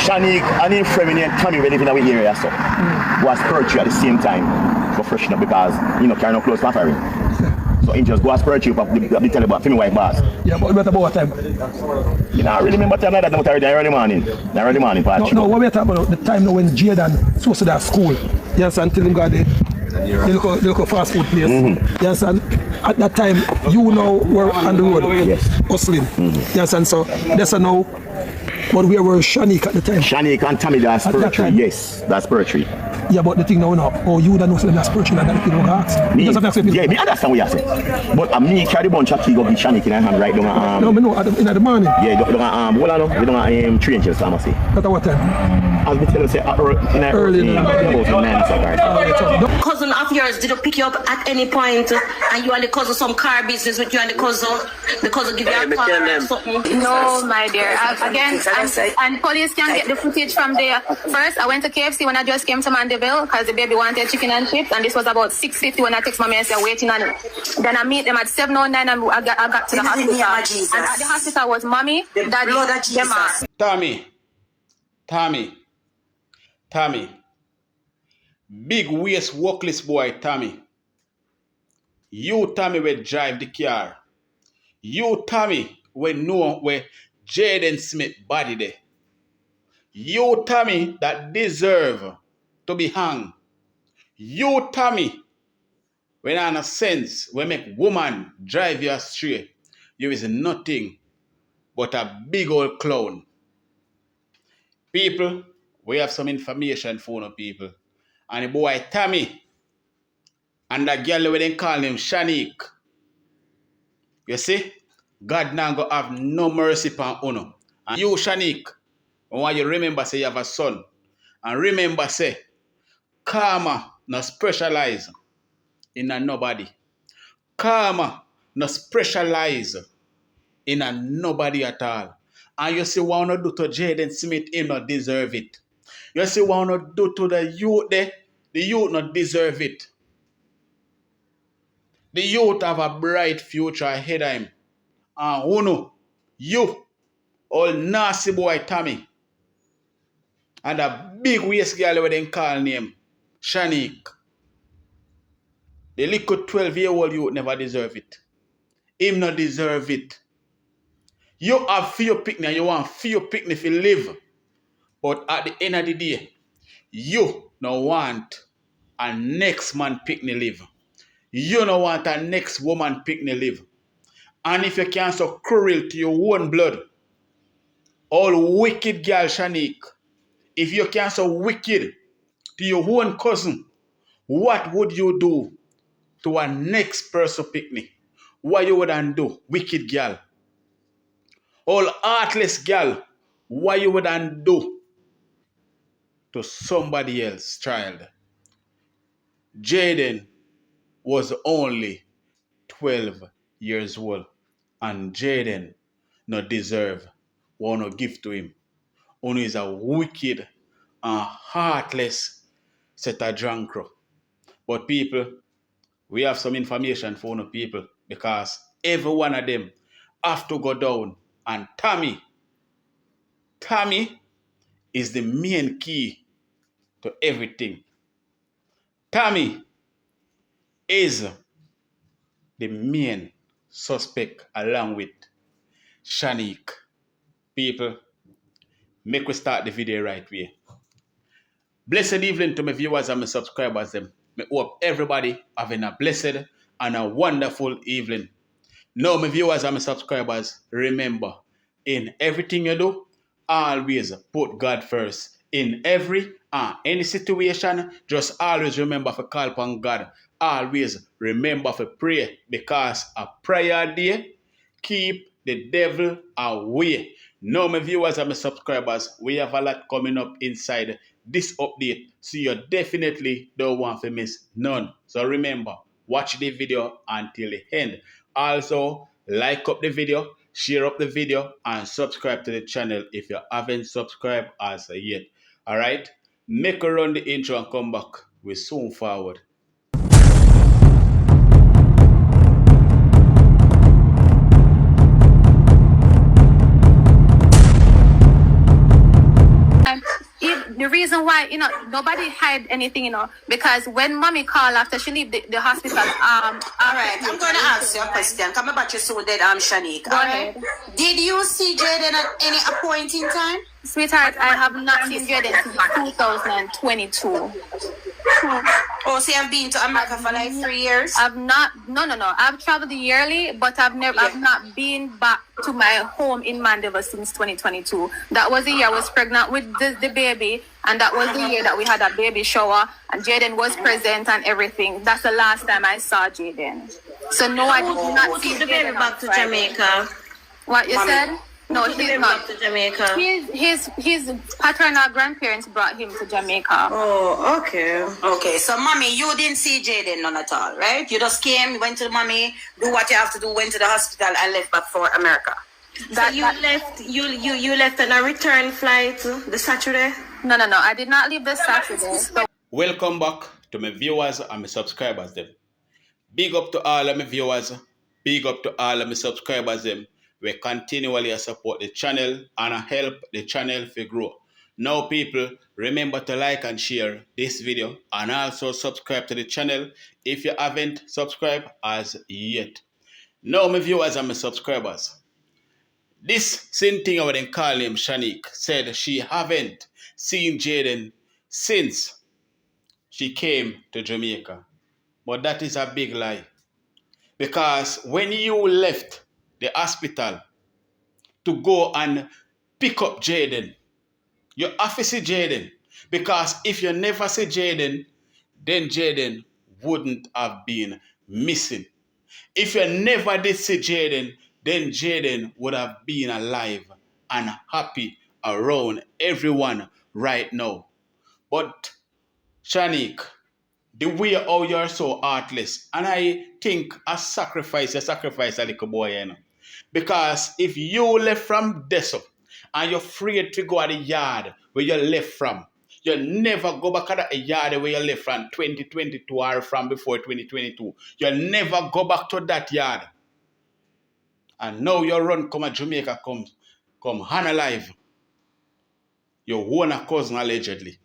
Shanique and him friend named Tommy we live in our area so. Was poetry at the same time for freshen up because carry no clothes for him. So he just go as poetry up the tell about film white boss. Yeah, but what about time? You know, I really remember time like that, but I early morning. The early morning part. No, what we talking about the time now when Jayden supposed to that school. Yes, until him got the local fast food place. Yes, and at that time you know were on the road hustling. Yes, and so that's now. But where were Shanique at the time? Shanique and Tommy, that's poetry. Yes, that's poetry. Yeah, but the thing now, you don't know so that's poetry and that thing don't ask. Me understand what you say. But me carry the bunch of key go give Shanique in her hand right down. No, me know in the morning. Yeah, hold on, we don't 3 inches, so I must say. At what time? As we tell you, say early in about 9 o'clock. Cousin of yours, did you pick you up at any point and you and the cousin some car business with you and the cousin give you a car or something? No, my dear. And police can get the footage from there. First, I went to KFC when I just came to Mandeville because the baby wanted chicken and chips, and this was about 6:50 when I text mommy and said waiting on it. Then I meet them at 7:09 and I got to the hospital. And at the hospital was mommy, daddy, them. Tommy. Big waist workless boy Tommy. You Tommy will drive the car. You Tommy will know where Jayden Smith body there. You Tommy that deserve to be hung. You Tommy when in a sense when make woman drive you astray. You is nothing but a big old clown. People, we have some information for the people. And the boy Tommy and the girl we then call him Shanique. You see? God now go have no mercy upon Uno. And you, Shanique, I want you remember say you have a son. And remember say, karma no specialize in a nobody. Karma no specialize in a nobody at all. And you see what I do to Jayden Smith, he not deserve it. You see what I do to the youth there, the youth not deserve it. The youth have a bright future ahead of him. And Uno, you, old nasty boy Tommy, and a big waist girl where they call name, Shanique. The little 12-year-old youth never deserve it. Him not deserve it. You have few picnic, you want few picnic if you live. But at the end of the day, you no want a next man picnic live. You no want a next woman picnic live. And if you can't so cruel to your own blood, all wicked girl Shanique, if you can't so wicked to your own cousin, what would you do to a next person picnic? What you wouldn't do, wicked girl? All heartless girl, what you wouldn't do to somebody else's child? Jayden was only 12 years old. And Jayden not deserve what no give to him. Only is a wicked and heartless set of drunkro. But people, we have some information for no people because every one of them have to go down. And Tommy is the main key to everything. Tommy is the main suspect along with Shanique. People, make we start the video right way. Blessed evening to my viewers and my subscribers. I hope everybody having a blessed and a wonderful evening. Now, my viewers and my subscribers, remember, in everything you do, always put God first. In any situation, just always remember to call upon God. Always remember to pray because a prayer day keep the devil away. Now, my viewers and my subscribers, we have a lot coming up inside this update, so you definitely don't want to miss none. So remember, watch the video until the end. Also, like up the video, share up the video, and subscribe to the channel if you haven't subscribed as yet. Alright, make a run the intro and come back. We're soon forward. reason why, nobody hide anything, because when mommy called after she leave the hospital, all right, I'm going to ask you a question. Come about your so dead, Shanique. Go ahead. Did you see Jayden at any point in time? Sweetheart, I have not seen Jayden since 2022. Oh, see, I've been to America for like 3 years. I've not, no. I've traveled yearly, but I've not been back to my home in Mvrder since 2022. That was the year I was pregnant with the baby, and that was the year that we had a baby shower, and Jayden was present and everything. That's the last time I saw Jayden. So no, I did not see the baby back to Jamaica. What you said? No, he's not to Jamaica. His paternal grandparents brought him to Jamaica. Oh, okay. Okay, so mommy, you didn't see Jayden none at all, right? You just came, went to the mommy, do what you have to do, went to the hospital, and left back for America. You left on a return flight the Saturday? No. I did not leave the Saturday. So Welcome back to my viewers and my subscribers them. Big up to all of my viewers. Big up to all of my subscribers them. We continually support the channel and help the channel to grow. Now people, remember to like and share this video and also subscribe to the channel if you haven't subscribed as yet. Now my viewers and my subscribers, this same thing I would call him Shanique said she haven't seen Jayden since she came to Jamaica. But that is a big lie. Because when you left the hospital to go and pick up Jayden, you have to see Jayden. Because if you never see Jayden, then Jayden wouldn't have been missing. If you never did see Jayden, then Jayden would have been alive and happy around everyone right now. But Shanique, the way how you're so heartless, and I think you sacrifice a little boy, Because if you left from Deso and you're afraid to go at the yard where you left from, you never go back at the yard where you left from 2022 or from before 2022. You never go back to that yard. And now you run come at Jamaica, come hand alive. Your own cousin allegedly.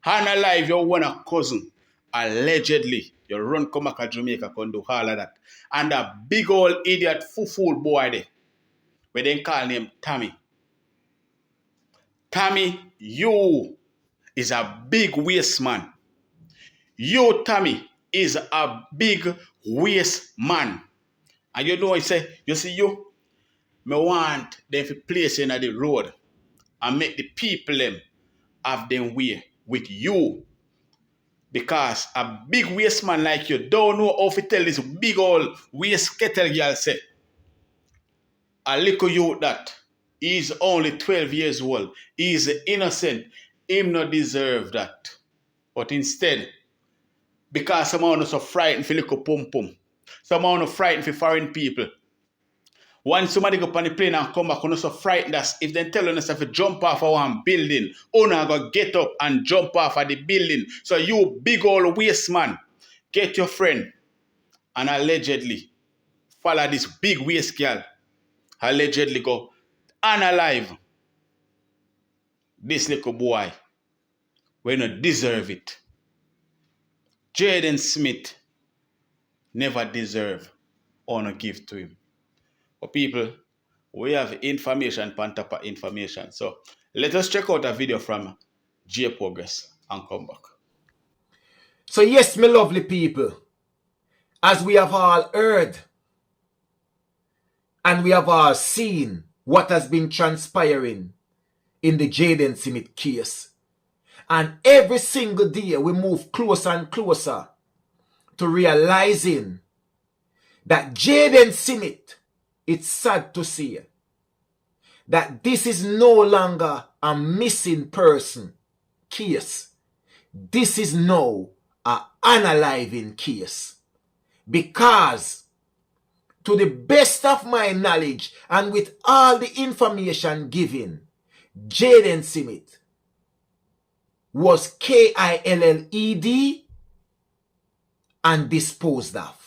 Hand alive, your one cousin, allegedly. You run come back to Jamaica, can do all of that. And a big old idiot fool boy there, where they call him Tommy. Tommy, you is a big waste man. You, Tommy, is a big waste man. And you know, I say, you see you, me want them to place in the road and make the people them have them way with you. Because a big waste man like you don't know how to tell this big old waste kettle girl say, a little youth that he's only 12 years old, he's innocent, him not deserve that. But instead, because someone is so frightened for little pum pum, someone is frightened for foreign people. Once somebody go on the plane and come back, you're so frightened that if they tell us to jump off of one building, you're going to get up and jump off of the building. So you big old waste man, get your friend and allegedly follow this big waste girl, allegedly go unalive this little boy when you deserve it. Jayden Smith never deserve honor give to him. But people, we have information on top of information. So let us check out a video from J Progress and come back. So yes, my lovely people, as we have all heard and we have all seen what has been transpiring in the Jayden Smith case. And every single day we move closer and closer to realizing that Jayden Smith, it's sad to see that this is no longer a missing person case. This is now an unaliving case. Because to the best of my knowledge and with all the information given, Jayden Smith was killed and disposed of.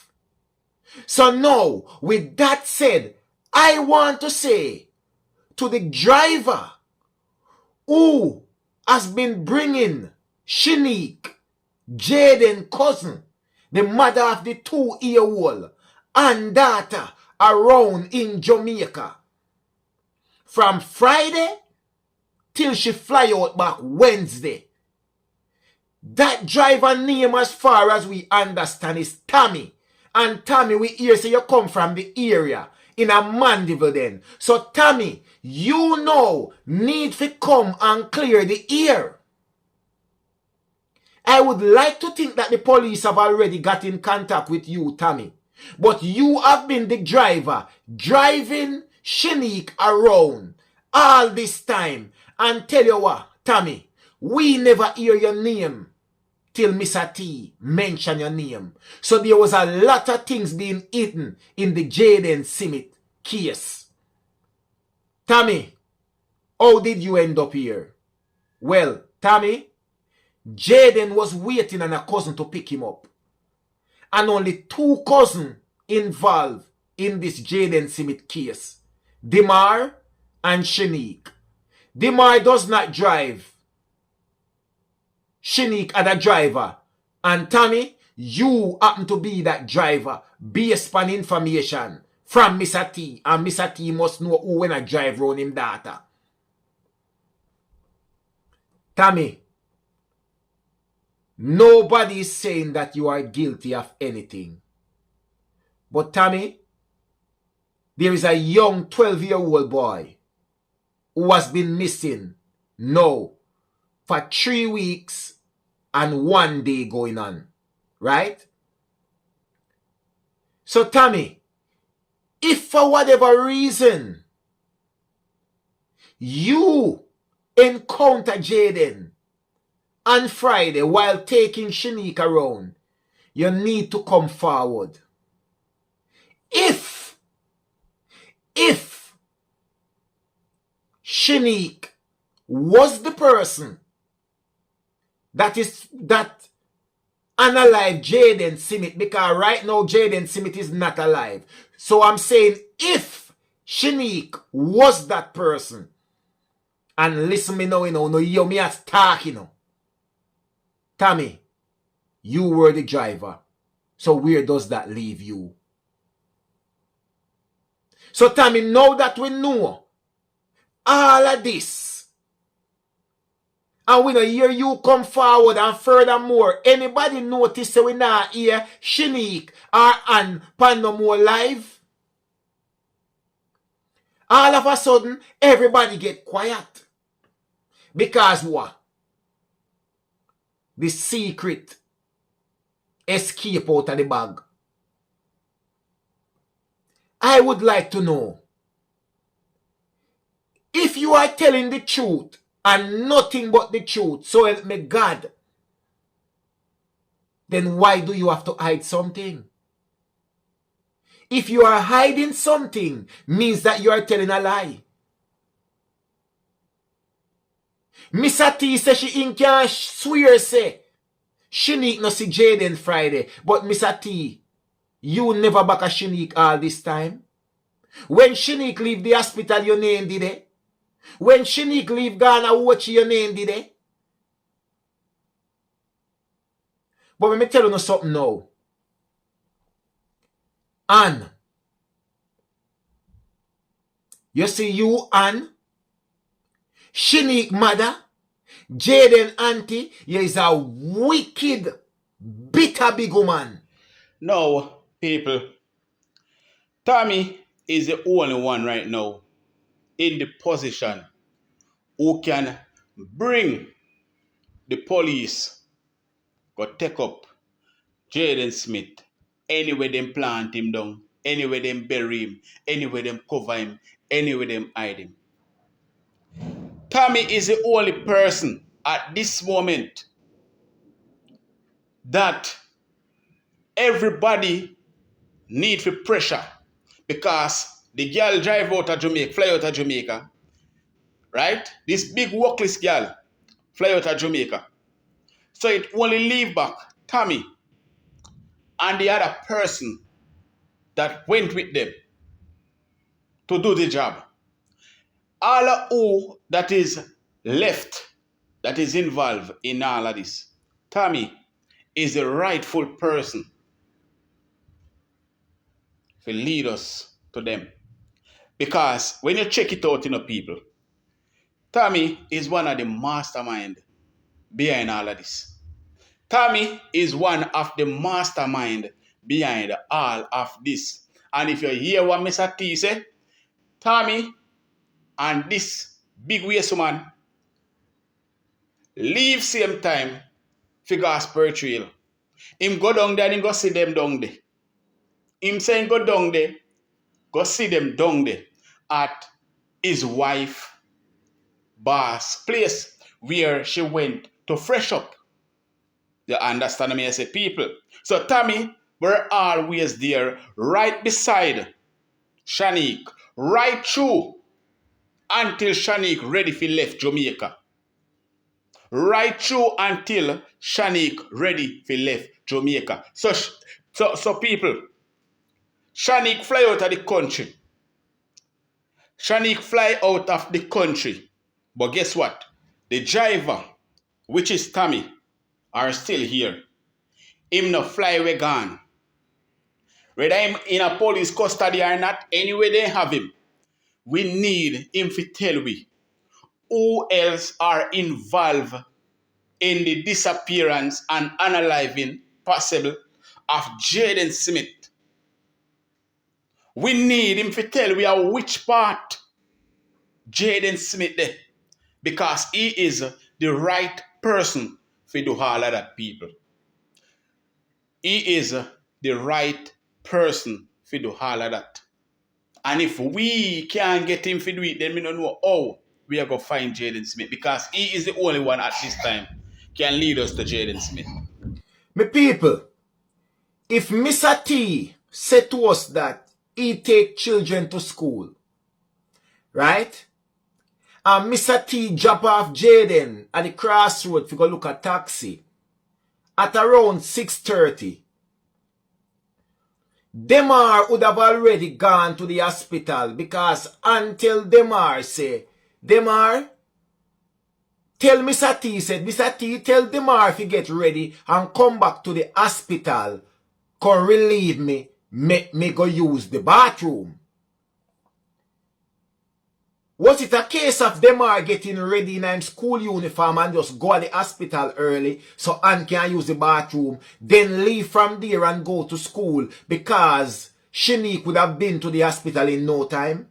So now, with that said, I want to say to the driver who has been bringing Shanique, Jayden cousin, the mother of the 2-year-old, and daughter around in Jamaica from Friday till she fly out back Wednesday. That driver name, as far as we understand, is Tommy. And Tommy, we hear say you come from the area in a Mandeville then. So Tommy, you know, need to come and clear the air. I would like to think that the police have already got in contact with you, Tommy. But you have been the driver driving Shanique around all this time. And tell you what, Tommy, we never hear your name till Mr. T mention your name. So there was a lot of things being hidden in the Jayden Smith case. Tommy, how did you end up here? Well, Tommy, Jayden was waiting on a cousin to pick him up. And only 2 cousins involved in this Jayden Smith case. Demar and Shanique. Demar does not drive. Shanique are the driver. And Tommy, you happen to be that driver based on information from Mr. T. And Mr. T must know who when I drive around him data. Tommy, nobody is saying that you are guilty of anything. But Tommy, there is a young 12-year-old boy who has been missing now for 3 weeks and 1 day going on. Right? So Tommy, if for whatever reason you encounter Jayden on Friday while taking Shanique around, you need to come forward. If Shanique was the person that unalive Jayden Smith, because right now Jayden Smith is not alive. So I'm saying if Shanique was that person, and listen me now, no you me as talk, Tommy, you were the driver. So where does that leave you? So Tommy, now that we know all of this, and we don't hear you come forward, and furthermore, anybody notice that we not hear Shanique or Ann pan no more live? All of a sudden, everybody get quiet. Because what? The secret escape out of the bag. I would like to know, if you are telling the truth and nothing but the truth, so help me God, then why do you have to hide something? If you are hiding something, means that you are telling a lie. Mr. T says she can swear say Shanique no see Jayden Friday, but Mr. T, you never back a Shanique all this time. When Shanique leave the hospital, your name did it. When Shanique leave Ghana, watch your name did it. But let me tell you something now. Ann, you see you Ann, Shanique mother, Jayden auntie, you is a wicked, bitter big woman. No, people. Tommy is the only one right now in the position who can bring the police go take up Jayden Smith anywhere them plant him down, anywhere them bury him, anywhere them cover him, anywhere them hide him. Tommy is the only person at this moment that everybody need for pressure, because the girl drive out of Jamaica, fly out of Jamaica, right? This big workless girl fly out of Jamaica. So it only leave back Tommy and the other person that went with them to do the job. All who that is left that is involved in all of this. Tommy is the rightful person to lead us to them. Because when you check it out, people, Tommy is one of the mastermind behind all of this. Tommy is one of the mastermind behind all of this. And if you hear what Mr. T say, Tommy and this big waist woman leave same time for gospel trail. Him go down there and go see them down there. Him saying go down there, go see them down there at his wife boss place where she went to fresh up. You understand me? I say people. So Tommy were always there right beside Shanique, right through until Shanique ready for left Jamaica. Right through until Shanique ready for left Jamaica. So people, Shanique fly out of the country. Shanique fly out of the country. But guess what? The driver, which is Tommy, are still here. Him no fly away gone. Whether him in a police custody or not, anyway they have him. We need him to tell we who else are involved in the disappearance and unaliving possible of Jayden Smith. We need him to tell we are which part Jayden Smith there. Because he is the right person to do all of that, people. He is the right person to do all of that. And if we can't get him to do it, then we don't know how we are going to find Jayden Smith. Because he is the only one at this time can lead us to Jayden Smith. My people, if Mr. T said to us that he take children to school, right? And Mr. T drop off Jayden at the crossroad to go look at taxi at around 6:30. Demar would have already gone to the hospital because until Demar say, Demar, tell Mr. T, said, Mr. T, tell Demar if he get ready and come back to the hospital, come relieve me, make me go use the bathroom. Was it a case of Demar getting ready in him school uniform and just go to the hospital early so Ann can use the bathroom, then leave from there and go to school because Shanique would have been to the hospital in no time?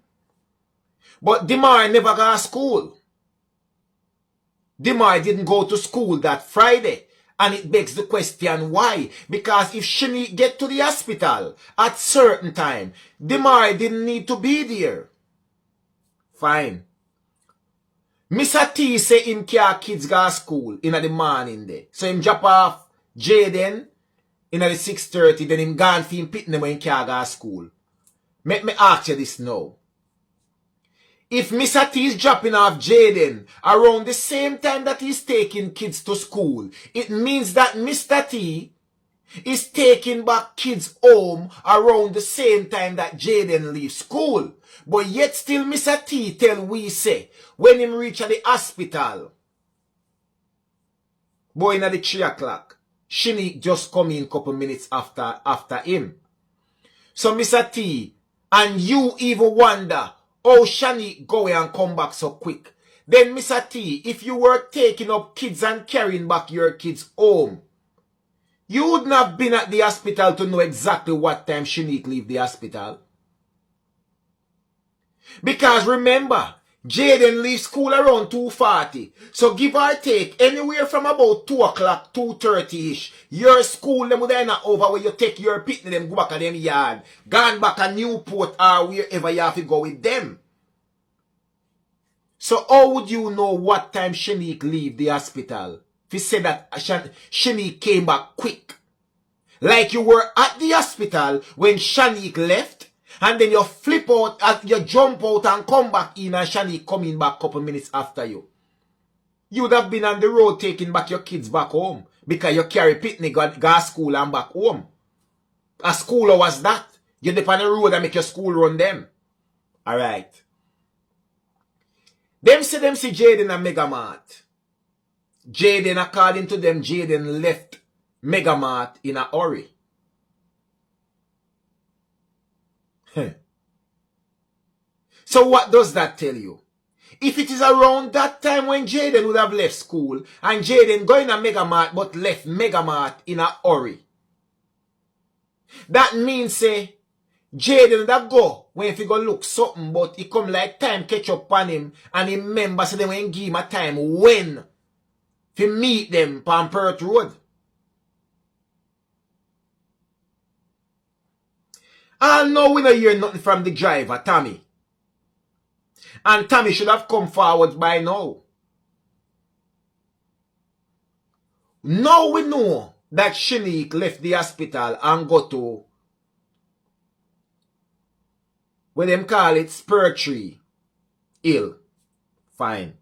But Demar never got to school. Demar didn't go to school that Friday. And it begs the question why? Because if Shanique get to the hospital at certain time, Demar didn't need to be there. Fine. Mr. T say him care kids go to school in the morning there. So him drop off Jayden in the 6:30, then him gone for him pitting them when him care go to school. Make me ask you this now. If Mr. T is dropping off Jayden around the same time that he's taking kids to school, it means that Mr. T is taking back kids home around the same time that Jayden leaves school. But yet still Mr. T tell we say, when him reach at the hospital, boy at the 3 o'clock, Shanique just come in couple minutes after him. So Mr. T, and you even wonder, how Shanique go and come back so quick. Then Mr. T, if you were taking up kids and carrying back your kids home, you wouldn't have been at the hospital to know exactly what time Shanique leave the hospital. Because remember, Jayden leaves school around 2:40. So give or take anywhere from about 2 o'clock, 2:30-ish. Your school them would end up over where you take your picnic them go back at them yard. Gone back to Newport or wherever you have to go with them. So how would you know what time Shanique leave the hospital? If you say that Shanique came back quick. Like you were at the hospital when Shanique left. And then you flip out, you jump out and come back in and Shanique coming back couple minutes after you. You would have been on the road taking back your kids back home. Because you carry picnic, go to school and back home. A school was that. You dip on the road and make your school run them. Alright. Them see Jayden and Mega Mart. Jayden, according to them, Jayden left Megamart in a hurry. So what does that tell you? If it is around that time when Jayden would have left school and Jayden going to Megamart but left Megamart in a hurry, that means say Jayden that go when he go look something but he come like time catch up on him and he remember say them when give him a time when to meet them on Perth Road. I know we don't hear nothing from the driver, Tommy. And Tommy should have come forward by now. Now we know that Shanique left the hospital and go to what them call it Spur Tree Hill. Fine.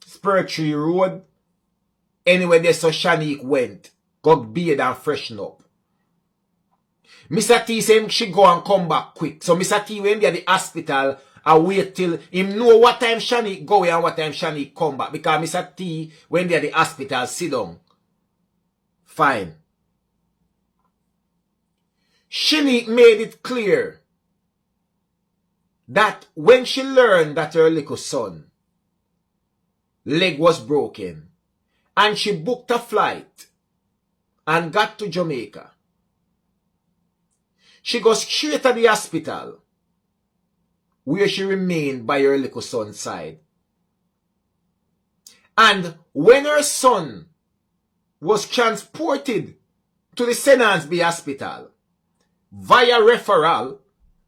Spur Tree Road. Anyway, there so Shanique went. Got bathe and freshen up. Mr. T said she go and come back quick. So Mr. T went there at the hospital and wait till him know what time Shanique go and what time Shanique come back. Because Mr. T went there at the hospital, sit down. Fine. Shanique made it clear that when she learned that her little son leg was broken and she booked a flight and got to Jamaica, she goes straight to the hospital where she remained by her little son's side. And when her son was transported to the St. Ansby Hospital via referral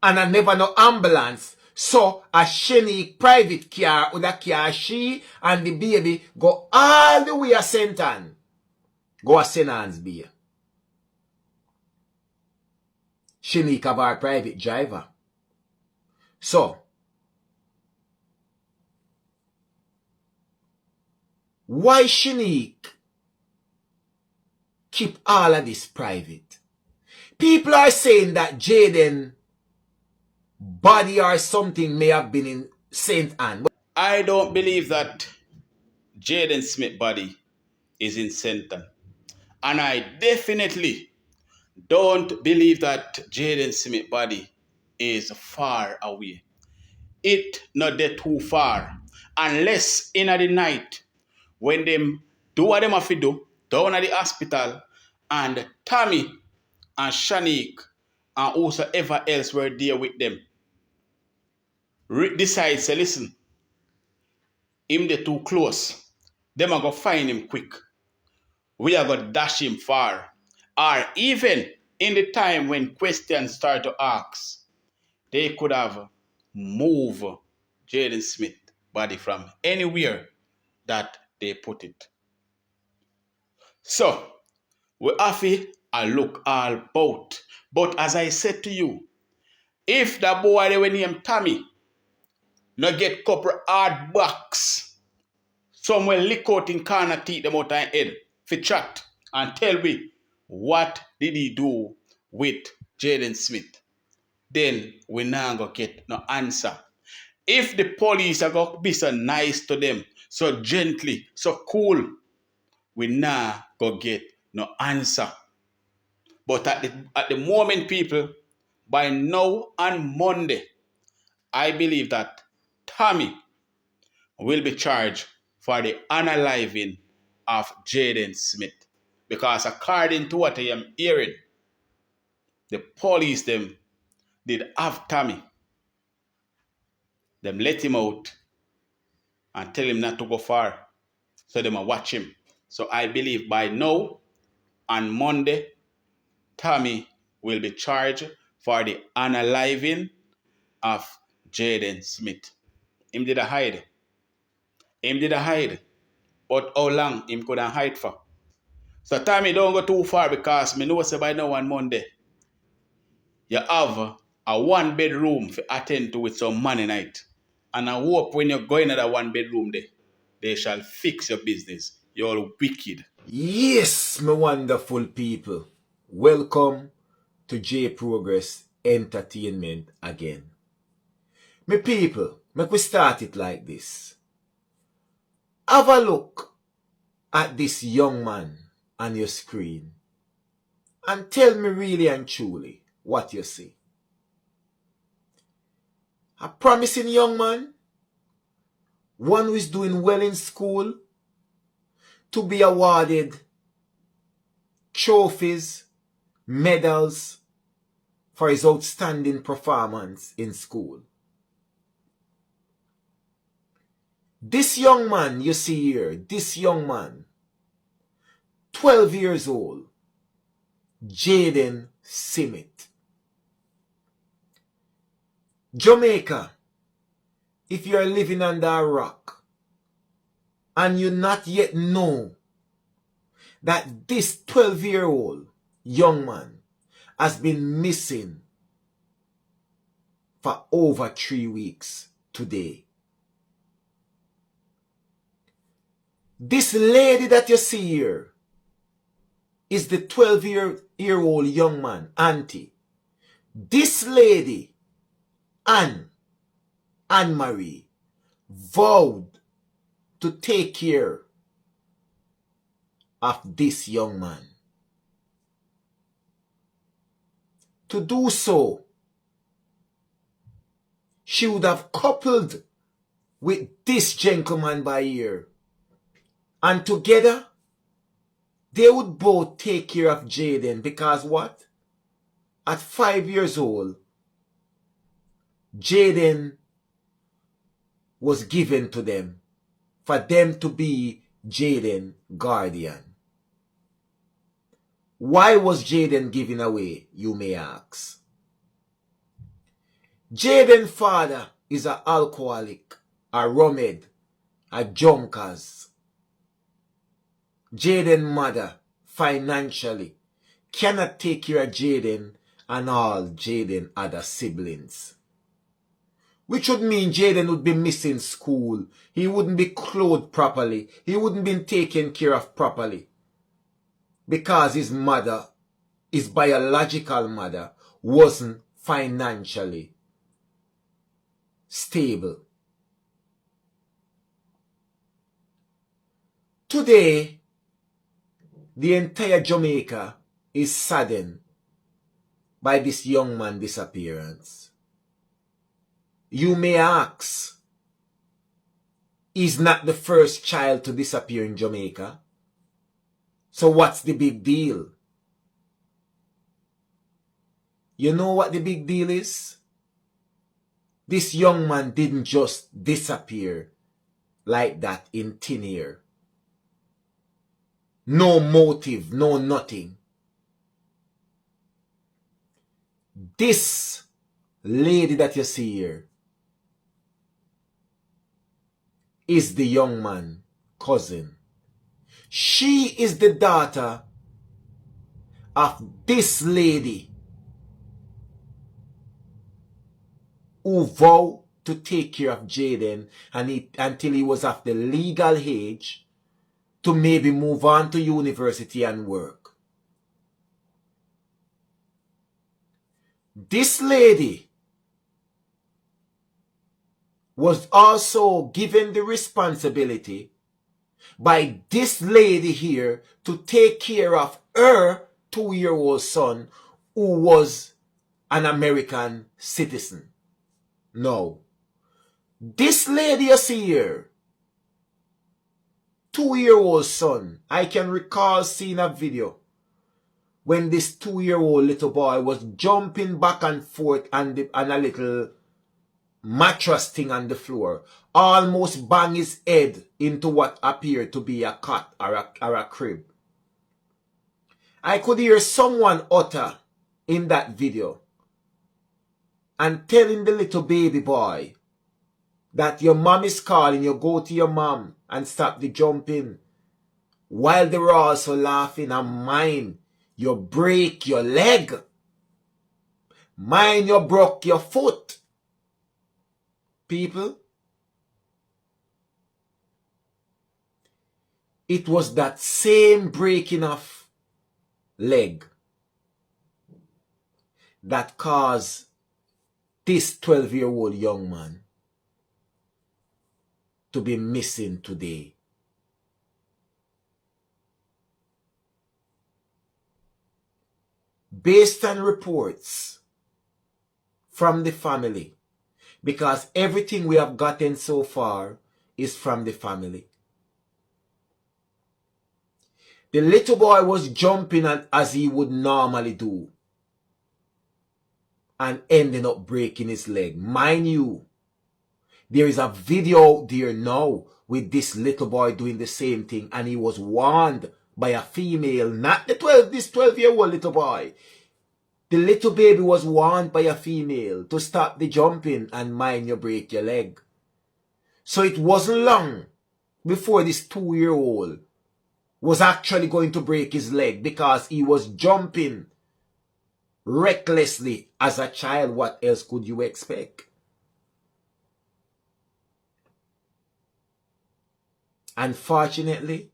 and a never no ambulance, so a Shanique private car with a car she and the baby go all the way to St. Ann. Go to St. Ansby. Shanique have our private driver. So, why Shanique keep all of this private? People are saying that Jayden body or something may have been in St. Ann. I don't believe that Jayden Smith body is in St. Ann. And I definitely don't believe that Jayden Smith body is far away. It not that too far. Unless in the night when them do what them have to do down at the hospital and Tommy and Shanique and whosoever else were there with them decide say listen, him they too close. Them are gonna find him quick. We are gonna dash him far. Or even in the time when questions start to ask, they could have moved Jayden Smith body from anywhere that they put it. So, we have to look all about. But as I said to you, if the boy they were named Tommy no get couple hard box, somewhere lick out in corner teeth them out of head for chat and tell me what did he do with Jayden Smith, then we now go get no answer. If the police are going to be so nice to them, so gently, so cool, we now go get no answer. But at the moment, people, by now on Monday, I believe that Tommy will be charged for the unaliving of Jayden Smith. Because according to what I am hearing, the police them did have Tommy. Them let him out and tell him not to go far. So they might watch him. So I believe by now, on Monday, Tommy will be charged for the unaliving of Jayden Smith. Him did a hide. Him did a hide. But how long him could hide for? So Tommy don't go too far because me know say by now on Monday, you have a one bedroom to attend to with some money night. And I hope when you go in that one bedroom there, they shall fix your business. You're all wicked. Yes, my wonderful people. Welcome to J Progress Entertainment again. My people, make we start it like this. Have a look at this young man on your screen and tell me really and truly what you see. A promising young man, one who is doing well in school, to be awarded trophies, medals for his outstanding performance in school. This young man you see here, this young man, 12 years old, Jayden Simit. Jamaica, if you are living under a rock and you not yet know that this 12-year-old young man has been missing for over 3 weeks today. This lady that you see here is the 12-year-old young man, auntie. This lady, Anne-Marie, vowed to take care of this young man. To do so, she would have coupled with this gentleman by here. And together, they would both take care of Jayden because what? At 5 years old, Jayden was given to them for them to be Jayden's guardian. Why was Jayden given away, you may ask? Jayden's father is an alcoholic, a rumhead, a junkers. Jayden's mother, financially, cannot take care of Jayden and all Jayden's other siblings. Which would mean Jayden would be missing school. He wouldn't be clothed properly. He wouldn't be taken care of properly. Because his mother, his biological mother, wasn't financially stable. Today, the entire Jamaica is saddened by this young man's disappearance. You may ask, he's not the first child to disappear in Jamaica. So what's the big deal? You know what the big deal is? This young man didn't just disappear like that in thin air. No motive, no nothing. This lady that you see here is the young man's cousin. She is the daughter of this lady who vowed to take care of Jayden until he was of the legal age to maybe move on to university and work. This lady was also given the responsibility by this lady here to take care of her 2-year-old son who was an American citizen. No. This lady you see here, 2-year-old son, I can recall seeing a video when this 2-year-old little boy was jumping back and forth on a little mattress thing on the floor, almost bang his head into what appeared to be a cot or a crib. I could hear someone utter in that video and telling the little baby boy that your mom is calling, you go to your mom and stop the jumping. While they were also laughing, and mind, you break your leg. Mind, you broke your foot. People, it was that same breaking of leg that caused this 12-year-old young man to be missing today. based on reports from the family, because everything we have gotten so far is from the family. The little boy was jumping as he would normally do and ending up breaking his leg. Mind you, there is a video out there now with this little boy doing the same thing, and he was warned by a female, not this 12-year-old little boy. The little baby was warned by a female to stop the jumping and mind you break your leg. So it wasn't long before this 2-year-old was actually going to break his leg because he was jumping recklessly as a child. What else could you expect? Unfortunately,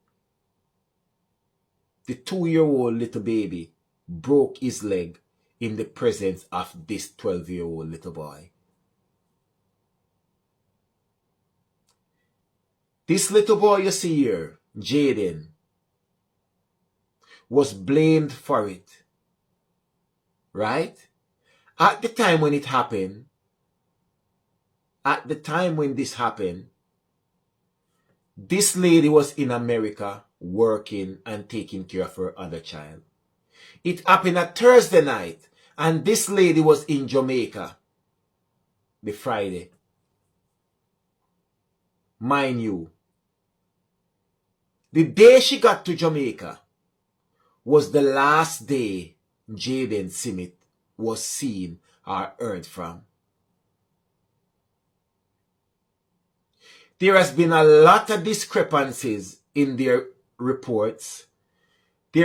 the 2-year-old little baby broke his leg in the presence of this 12-year-old little boy. This little boy you see here, Jayden, was blamed for it. Right? At the time when it happened, this lady was in America working and taking care of her other child. It happened a Thursday night, and this lady was in Jamaica the Friday. Mind you, the day she got to Jamaica was the last day Jayden Simit was seen or heard from. There has been a lot of discrepancies in their reports. They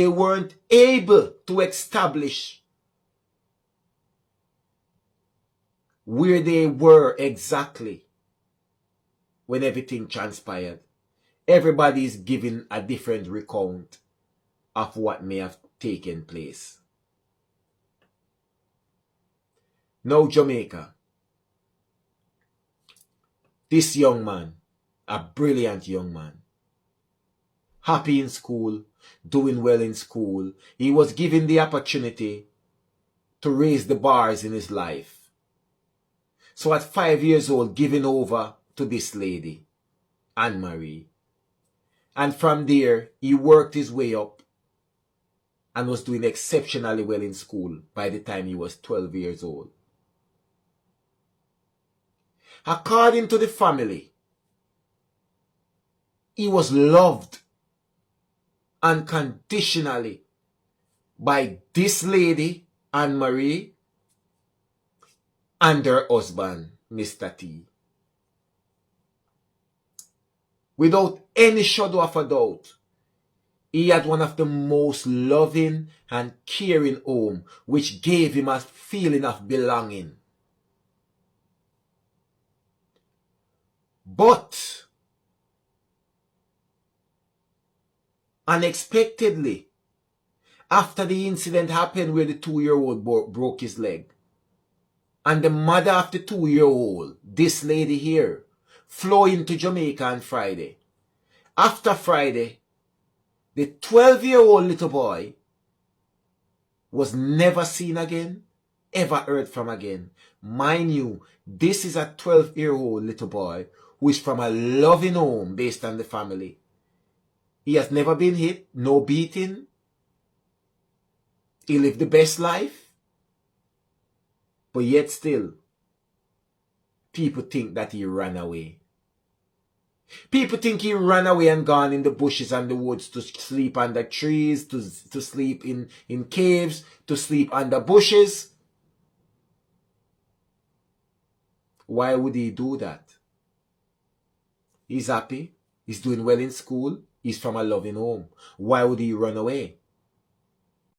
weren't able to establish where they were exactly when everything transpired. Everybody is giving a different recount of what may have taken place. Now Jamaica. This young man, a brilliant young man, happy in school, doing well in school. He was given the opportunity to raise the bars in his life. So at 5 years old, giving over to this lady, Anne-Marie. And from there, he worked his way up and was doing exceptionally well in school by the time he was 12 years old. According to the family, he was loved unconditionally by this lady, Anne-Marie, and her husband, Mr. T. Without any shadow of a doubt, he had one of the most loving and caring home, which gave him a feeling of belonging. But unexpectedly, after the incident happened where the 2-year-old broke his leg, and the mother of the 2-year-old, this lady here, flew into Jamaica on Friday. After Friday, the 12-year-old little boy was never seen again, ever heard from again. Mind you, this is a 12-year-old little boy who is from a loving home based on the family. He has never been hit, no beating. He lived the best life. But yet still, people think that he ran away. People think he ran away and gone in the bushes and the woods to sleep under trees, to sleep in caves, to sleep under bushes. Why would he do that? He's happy. He's doing well in school. He's from a loving home. Why would he run away?